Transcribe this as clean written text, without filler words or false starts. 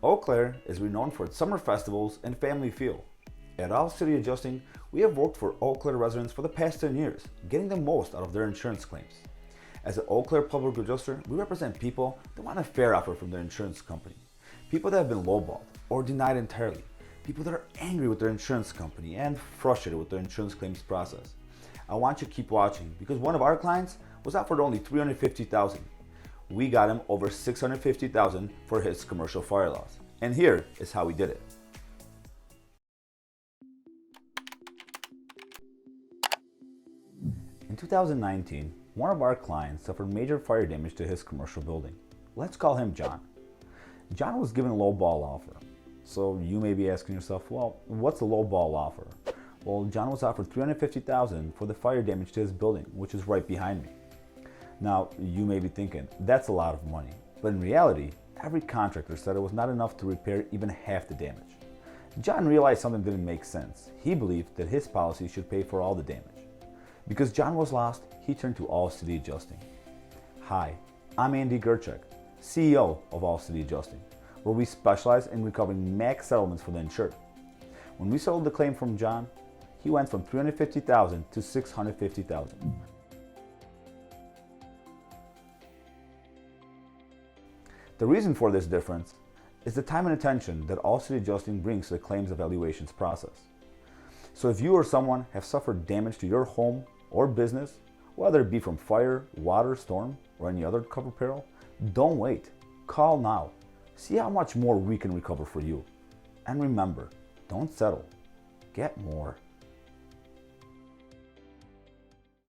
Eau Clair is renowned for its summer festivals and family feel. At All City Adjusting, we have worked for Eau Clair residents for the past 10 years, getting the most out of their insurance claims. As an Eau Clair Public Adjuster, we represent people that want a fair offer from their insurance company. People that have been lowballed or denied entirely. People that are angry with their insurance company and frustrated with their insurance claims process. I want you to keep watching because one of our clients was offered only $350,000. We got him over $650,000 for his commercial fire loss. And here is how we did it. In 2019, one of our clients suffered major fire damage to his commercial building. Let's call him John. John was given a low ball offer. So you may be asking yourself, well, what's a low ball offer? Well, John was offered $350,000 for the fire damage to his building, which is right behind me. Now, you may be thinking, that's a lot of money. But in reality, every contractor said it was not enough to repair even half the damage. John realized something didn't make sense. He believed that his policy should pay for all the damage. Because John was lost, he turned to All City Adjusting. Hi, I'm Andy Gerchek, CEO of All City Adjusting, where we specialize in recovering max settlements for the insured. When we settled the claim from John, he went from $350,000 to $650,000. The reason for this difference is the time and attention that All City Adjusting brings to the claims evaluations process. So if you or someone have suffered damage to your home or business, whether it be from fire, water, storm, or any other covered peril, don't wait. Call now. See how much more we can recover for you. And remember, don't settle. Get more.